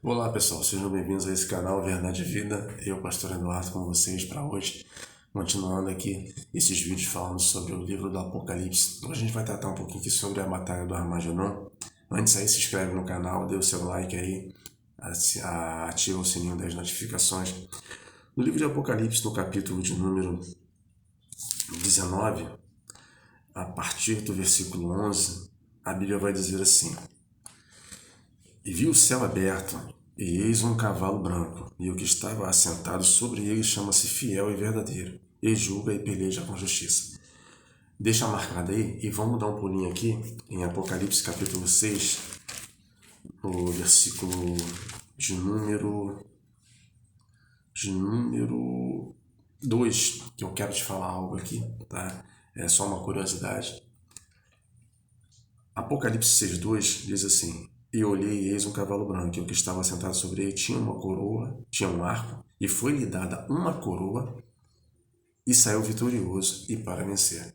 Olá pessoal, sejam bem-vindos a esse canal Verdade e Vida. Eu, Pastor Eduardo, com vocês para hoje, continuando aqui esses vídeos falando sobre o livro do Apocalipse. Hoje a gente vai tratar um pouquinho aqui sobre a batalha do Armagedon. Antes aí, se inscreve no canal, dê o seu like aí, ativa o sininho das notificações. No livro de Apocalipse, no capítulo de número 19, a partir do versículo 11, a Bíblia vai dizer assim: E vi o céu aberto, e eis um cavalo branco, e o que estava assentado sobre ele chama-se Fiel e Verdadeiro, e julga e peleja com justiça. Deixa marcado aí, e vamos dar um pulinho aqui em Apocalipse capítulo 6, no versículo de número 2, que eu quero te falar algo aqui, tá? É só uma curiosidade. Apocalipse 6:2 diz assim: E olhei e eis um cavalo branco, e o que estava sentado sobre ele tinha uma coroa, tinha um arco, e foi-lhe dada uma coroa, e saiu vitorioso e para vencer.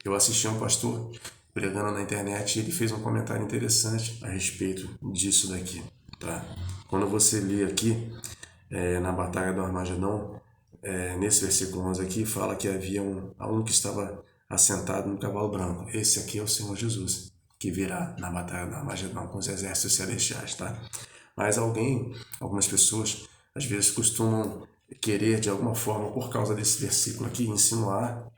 Eu assisti a um pastor pregando na internet e ele fez um comentário interessante a respeito disso daqui, tá? Quando você lê aqui, na Batalha do Armagedon, nesse versículo 11 aqui, fala que havia um que estava assentado no cavalo branco. Esse aqui é o Senhor Jesus, que virá na Batalha do Armagedon com os exércitos celestiais, tá? Mas algumas pessoas, às vezes costumam querer, de alguma forma, por causa desse versículo aqui, insinuar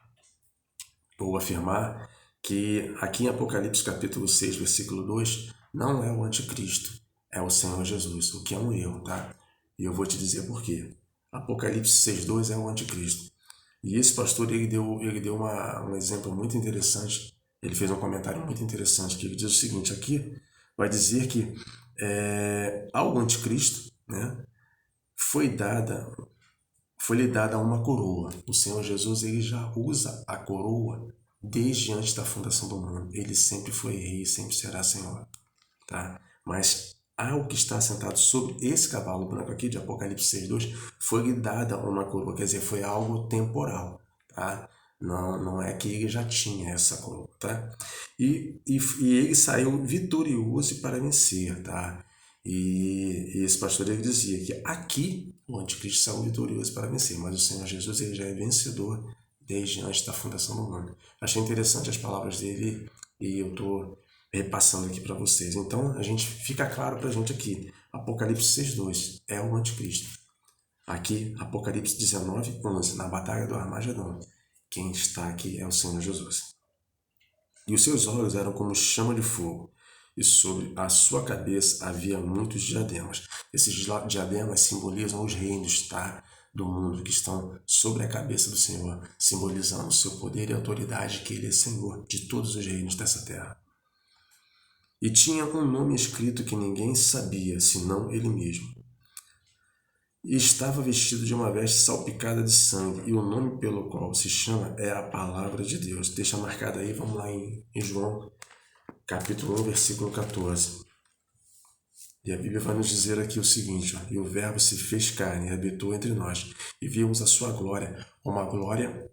ou afirmar que aqui em Apocalipse capítulo 6, versículo 2, não é o anticristo, é o Senhor Jesus, o que é um erro, tá? E eu vou te dizer por quê. Apocalipse 6:2 é o anticristo. E esse pastor, ele deu um exemplo muito interessante, ele fez um comentário muito interessante, que ele diz o seguinte, aqui vai dizer que ao anticristo, né, foi foi-lhe dada uma coroa. O Senhor Jesus, ele já usa a coroa desde antes da fundação do mundo. Ele sempre foi rei, sempre será Senhor, tá? Mas ao que está sentado sobre esse cavalo branco aqui de Apocalipse 6:2, foi-lhe dada uma coroa, quer dizer, foi algo temporal, tá? Não é que ele já tinha essa coroa, tá? E ele saiu vitorioso para vencer, tá? E esse pastor ele dizia que aqui o anticristo saiu vitorioso para vencer, mas o Senhor Jesus ele já é vencedor desde antes da fundação do mundo. Achei interessante as palavras dele e eu estou repassando aqui para vocês. Então, a gente fica claro para a gente aqui, Apocalipse 6:2 é o anticristo. Aqui, Apocalipse 19:11, na batalha do Armagedon, quem está aqui é o Senhor Jesus. E os seus olhos eram como chama de fogo, e sobre a sua cabeça havia muitos diademas. Esses diademas simbolizam os reinos, tá, do mundo que estão sobre a cabeça do Senhor, simbolizando o seu poder e autoridade, que ele é Senhor de todos os reinos dessa terra. E tinha um nome escrito que ninguém sabia, senão ele mesmo. E estava vestido de uma veste salpicada de sangue, e o nome pelo qual se chama é a Palavra de Deus. Deixa marcado aí, vamos lá em João, capítulo 1, versículo 14. E a Bíblia vai nos dizer aqui o seguinte, ó, e o Verbo se fez carne e habitou entre nós, e vimos a sua glória, como a glória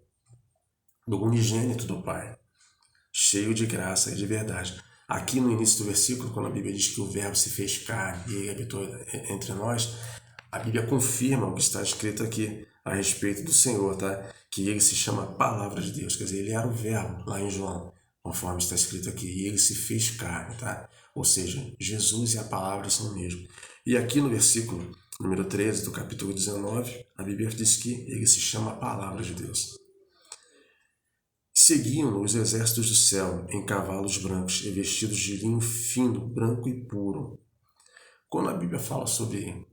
do unigênito do Pai, cheio de graça e de verdade. Aqui no início do versículo, quando a Bíblia diz que o Verbo se fez carne e ele habitou entre nós, a Bíblia confirma o que está escrito aqui a respeito do Senhor, tá? Que ele se chama Palavra de Deus, quer dizer, ele era o Verbo lá em João, conforme está escrito aqui, e ele se fez carne, tá? Ou seja, Jesus e a Palavra são o mesmo. E aqui no versículo número 13 do capítulo 19, a Bíblia diz que ele se chama Palavra de Deus. Seguiam os exércitos do céu em cavalos brancos e vestidos de linho fino, branco e puro. Quando a Bíblia fala sobre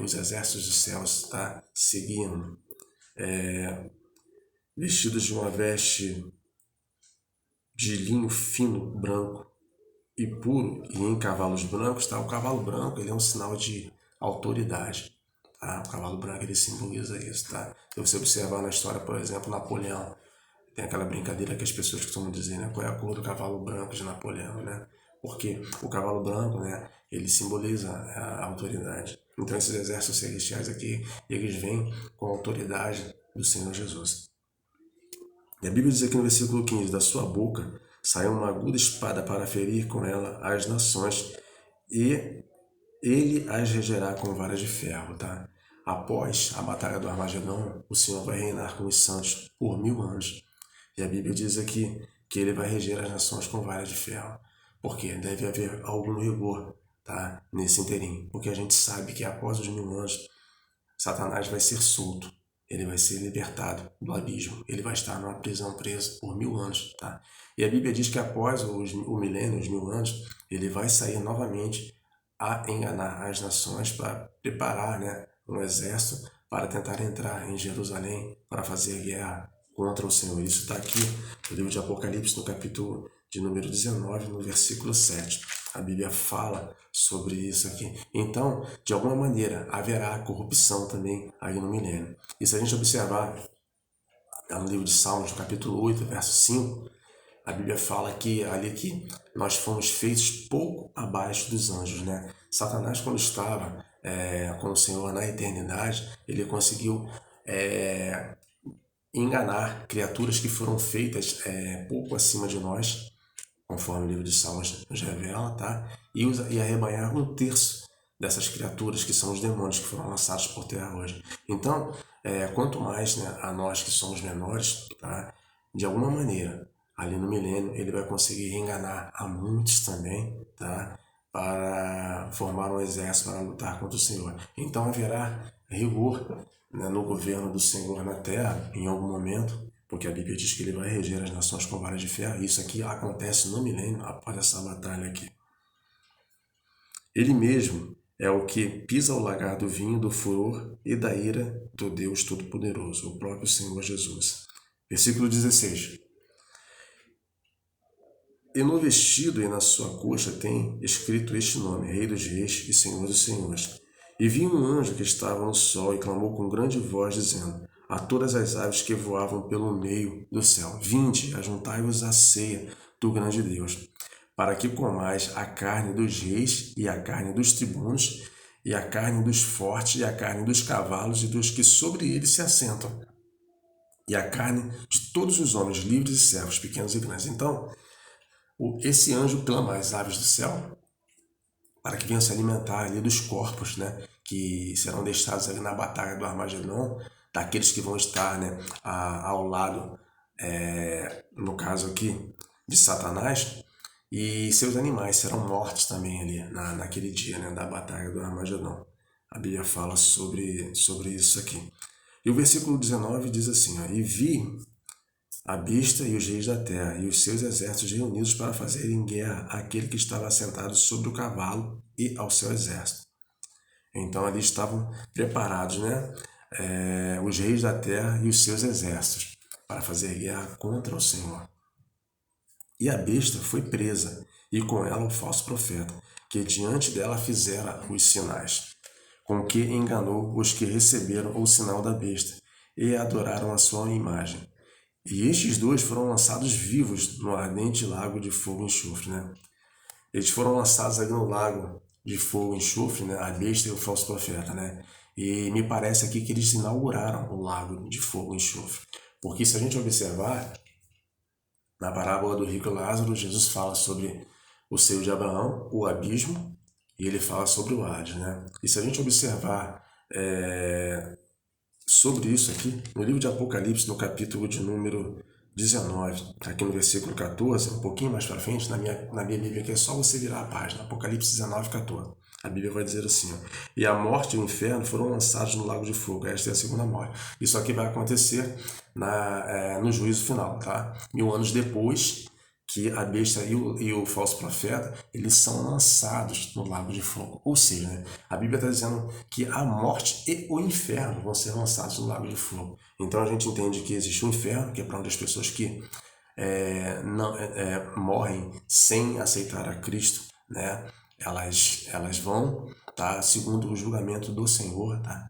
os exércitos dos céus, tá? Seguiam vestidos de uma veste de linho fino, branco e puro, e em cavalos brancos, tá? O cavalo branco ele é um sinal de autoridade, tá? O cavalo branco ele simboliza isso, tá? Se você observar na história, por exemplo, Napoleão, tem aquela brincadeira que as pessoas costumam dizer, né? Qual é a cor do cavalo branco de Napoleão, né? Porque o cavalo branco, né? Ele simboliza a autoridade. Então esses exércitos celestiais aqui, eles vêm com a autoridade do Senhor Jesus. E a Bíblia diz aqui no versículo 15, da sua boca saiu uma aguda espada para ferir com ela as nações, e Ele as regerá com vara de ferro, tá? Após a batalha do Armagedon, o Senhor vai reinar com os santos por 1000 anos. E a Bíblia diz aqui que ele vai reger as nações com vara de ferro. Porque deve haver algum rigor, tá? Nesse interim. Porque a gente sabe que após os 1000 anos, Satanás vai ser solto. Ele vai ser libertado do abismo. Ele vai estar numa prisão preso por 1000 anos, tá? E a Bíblia diz que após o milênio, os 1000 anos, ele vai sair novamente a enganar as nações para preparar, né, um exército para tentar entrar em Jerusalém para fazer guerra contra o Senhor. Isso está aqui no livro de Apocalipse, no capítulo de número 19, no versículo 7. A Bíblia fala sobre isso aqui. Então, de alguma maneira, haverá corrupção também aí no milênio. E se a gente observar no livro de Salmos, no capítulo 8, verso 5, a Bíblia fala que ali que nós fomos feitos pouco abaixo dos anjos, né? Satanás, quando estava com o Senhor na eternidade, ele conseguiu enganar criaturas que foram feitas pouco acima de nós, conforme o livro de Salmos nos revela, tá? E arrebanhar 1/3 dessas criaturas que são os demônios que foram lançados por terra hoje. Então, quanto mais, né, a nós que somos menores, tá? De alguma maneira, ali no milênio, ele vai conseguir enganar a muitos também, tá? Para formar um exército para lutar contra o Senhor. Então haverá rigor, né, no governo do Senhor na terra, em algum momento, porque a Bíblia diz que ele vai reger as nações com vara de ferro. Isso aqui acontece no milênio, após essa batalha aqui. Ele mesmo é o que pisa o lagar do vinho, do furor e da ira do Deus Todo-Poderoso, o próprio Senhor Jesus. Versículo 16. E no vestido e na sua coxa tem escrito este nome, Rei dos Reis e Senhor dos Senhores. E vi um anjo que estava no sol e clamou com grande voz, dizendo a todas as aves que voavam pelo meio do céu: Vinde, ajuntai-vos à ceia do grande Deus, para que comais a carne dos reis e a carne dos tribunos, e a carne dos fortes, e a carne dos cavalos e dos que sobre eles se assentam, e a carne de todos os homens livres e servos, pequenos e grandes. Então, esse anjo clama às aves do céu para que venham se alimentar ali dos corpos, né, que serão deixados ali na batalha do Armagedon, daqueles que vão estar, né, ao lado, no caso aqui, de Satanás, e seus animais serão mortos também ali naquele dia, né, da batalha do Armagedon. A Bíblia fala sobre isso aqui. E o versículo 19 diz assim, ó, e vi a besta e os reis da terra e os seus exércitos reunidos para fazerem guerra àquele que estava assentado sobre o cavalo e ao seu exército. Então ali estavam preparados, né, os reis da terra e os seus exércitos para fazer guerra contra o Senhor. E a besta foi presa, e com ela o falso profeta, que diante dela fizera os sinais, com que enganou os que receberam o sinal da besta e adoraram a sua imagem. E estes dois foram lançados vivos no ardente lago de fogo e enxofre, né? Eles foram lançados ali no lago de fogo e enxofre, né? A besta e o falso profeta, né? E me parece aqui que eles inauguraram o lago de fogo e enxofre. Porque se a gente observar, na parábola do rico Lázaro, Jesus fala sobre o seio de Abraão, o abismo, e ele fala sobre o Hades, né? E se a gente observar sobre isso aqui, no livro de Apocalipse, no capítulo de número 19, aqui no versículo 14, um pouquinho mais para frente, na minha Bíblia, que é só você virar a página, Apocalipse 19, 14. A Bíblia vai dizer assim, ó, e a morte e o inferno foram lançados no lago de fogo. Esta é a segunda morte. Isso aqui vai acontecer no juízo final, tá? 1000 anos depois que a besta e o falso profeta, eles são lançados no lago de fogo. Ou seja, né, a Bíblia está dizendo que a morte e o inferno vão ser lançados no lago de fogo. Então a gente entende que existe o inferno, que é para onde as pessoas que morrem sem aceitar a Cristo, né, elas vão, tá, segundo o julgamento do Senhor, tá?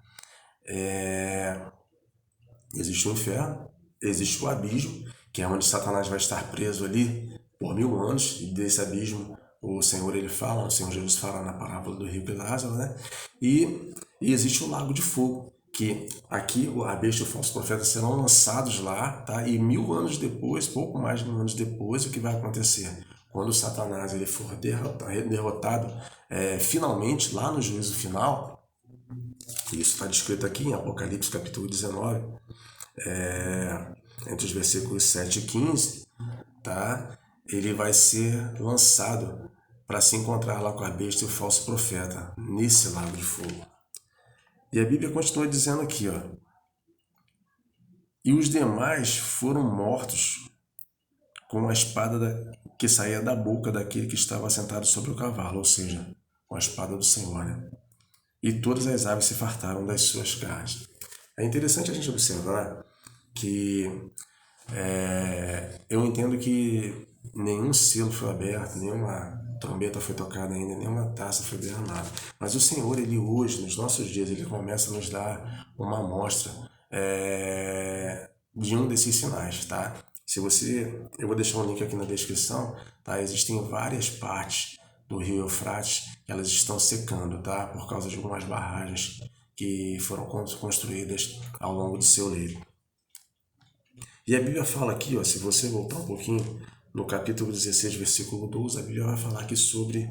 Existe o inferno, existe o abismo, que é onde Satanás vai estar preso ali por 1000 anos, e desse abismo o Senhor Jesus fala na parábola do rico e Lázaro, né? E existe o lago de fogo, que aqui a besta e o falso profeta serão lançados lá, tá? E 1000 anos depois, pouco mais de 1000 anos depois, o que vai acontecer? quando Satanás ele for derrotado finalmente lá no juízo final, isso está descrito aqui em Apocalipse capítulo 19, entre os versículos 7 e 15, tá? Ele vai ser lançado para se encontrar lá com a besta e o falso profeta, nesse lago de fogo. E a Bíblia continua dizendo aqui, ó, e os demais foram mortos com a espada que saía da boca daquele que estava sentado sobre o cavalo, ou seja, com a espada do Senhor, né? E todas as aves se fartaram das suas carnes. É interessante a gente observar que eu entendo que nenhum selo foi aberto, nenhuma trombeta foi tocada ainda, nenhuma taça foi derramada. Mas o Senhor, ele hoje, nos nossos dias, ele começa a nos dar uma amostra de um desses sinais, tá? Eu vou deixar um link aqui na descrição, tá? Existem várias partes do rio Eufrates que elas estão secando, tá? Por causa de algumas barragens que foram construídas ao longo do seu leito. E a Bíblia fala aqui, ó, se você voltar um pouquinho, no capítulo 16, versículo 12, a Bíblia vai falar aqui sobre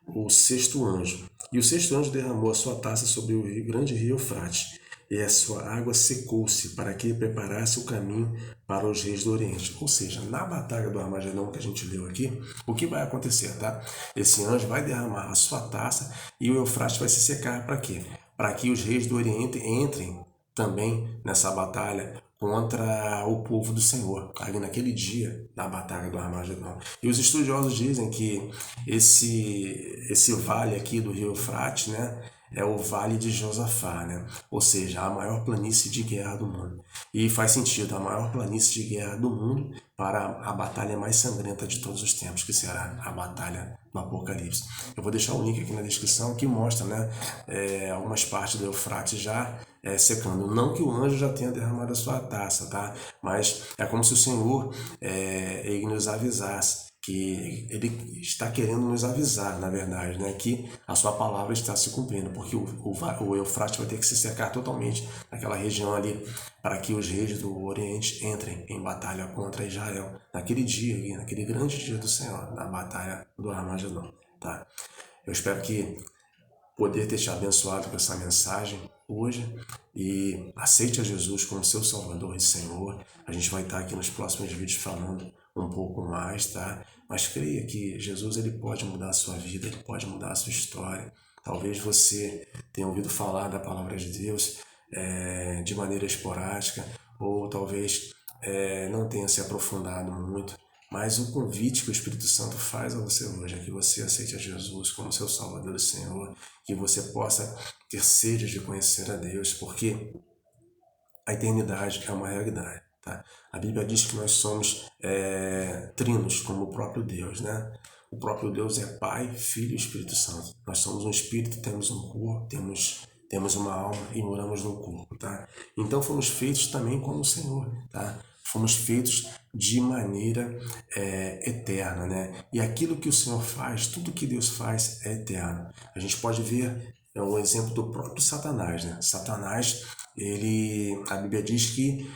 o sexto anjo. E o sexto anjo derramou a sua taça sobre o grande rio Eufrates, e a sua água secou-se para que ele preparasse o caminho para os reis do Oriente. Ou seja, na batalha do Armagedon que a gente leu aqui, o que vai acontecer, tá? Esse anjo vai derramar a sua taça e o Eufrates vai se secar para quê? Para que os reis do Oriente entrem também nessa batalha contra o povo do Senhor, ali naquele dia da batalha do Armagedon. E os estudiosos dizem que esse vale aqui do rio Eufrates, né, é o Vale de Josafá, né? Ou seja, a maior planície de guerra do mundo. E faz sentido, a maior planície de guerra do mundo para a batalha mais sangrenta de todos os tempos, que será a batalha do Apocalipse. Eu vou deixar o link aqui na descrição que mostra, né, algumas partes do Eufrates já secando. Não que o anjo já tenha derramado a sua taça, tá? Mas é como se o Senhor ele nos avisasse, que ele está querendo nos avisar, na verdade, né, que a sua palavra está se cumprindo, porque o Eufrates vai ter que se secar totalmente naquela região ali, para que os reis do Oriente entrem em batalha contra Israel, naquele dia, naquele grande dia do Senhor, na batalha do Armagedon, tá? Eu espero que poder ter te abençoado com essa mensagem hoje e aceite a Jesus como seu Salvador e Senhor. A gente vai estar aqui nos próximos vídeos falando um pouco mais, tá? Mas creia que Jesus ele pode mudar a sua vida, ele pode mudar a sua história. Talvez você tenha ouvido falar da palavra de Deus de maneira esporádica, ou talvez não tenha se aprofundado muito. Mas o convite que o Espírito Santo faz a você hoje é que você aceite a Jesus como seu Salvador e Senhor, que você possa ter sede de conhecer a Deus, porque a eternidade é uma realidade. Tá? A Bíblia diz que nós somos trinos, como o próprio Deus, né? O próprio Deus é Pai, Filho e Espírito Santo. Nós somos um espírito, temos um corpo, temos uma alma e moramos no corpo, tá? Então fomos feitos também como o Senhor, tá? Fomos feitos de maneira eterna, né? E aquilo que o Senhor faz, tudo que Deus faz é eterno. A gente pode ver um exemplo do próprio Satanás, né? Satanás, a Bíblia diz que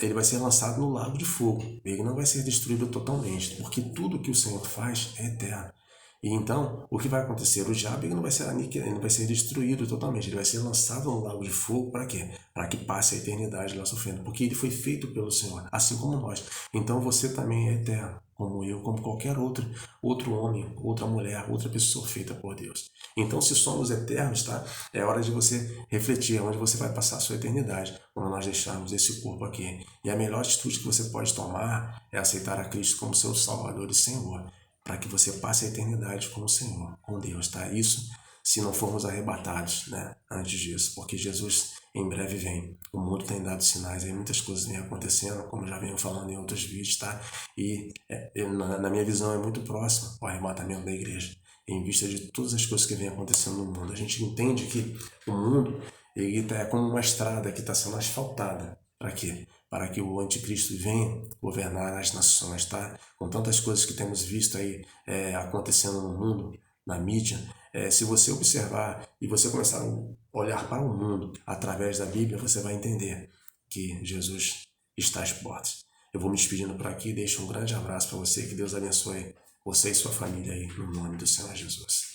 ele vai ser lançado no lago de fogo. Ele não vai ser destruído totalmente, porque tudo que o Senhor faz é eterno. E então, o que vai acontecer? O diabo ele não vai ser aniquilado, ele não vai ser destruído totalmente, ele vai ser lançado no lago de fogo para quê? Para que passe a eternidade lá sofrendo, porque ele foi feito pelo Senhor, assim como nós. Então você também é eterno, como eu, como qualquer outro homem, outra mulher, outra pessoa feita por Deus. Então, se somos eternos, tá? É hora de você refletir onde você vai passar a sua eternidade, quando nós deixarmos esse corpo aqui. E a melhor atitude que você pode tomar é aceitar a Cristo como seu Salvador e Senhor, para que você passe a eternidade com o Senhor, com Deus, tá? Isso se não formos arrebatados, né, antes disso, porque Jesus em breve vem. O mundo tem dado sinais aí, muitas coisas vêm acontecendo, como já venho falando em outros vídeos, tá? E na minha visão é muito próximo o arrebatamento da igreja, em vista de todas as coisas que vêm acontecendo no mundo. A gente entende que o mundo ele é como uma estrada que está sendo asfaltada. Para quê? Para que o anticristo venha governar as nações, tá? Com tantas coisas que temos visto aí acontecendo no mundo, na mídia, se você observar e você começar a olhar para o mundo através da Bíblia, você vai entender que Jesus está às portas. Eu vou me despedindo por aqui, deixo um grande abraço para você, que Deus abençoe você e sua família aí, no nome do Senhor Jesus.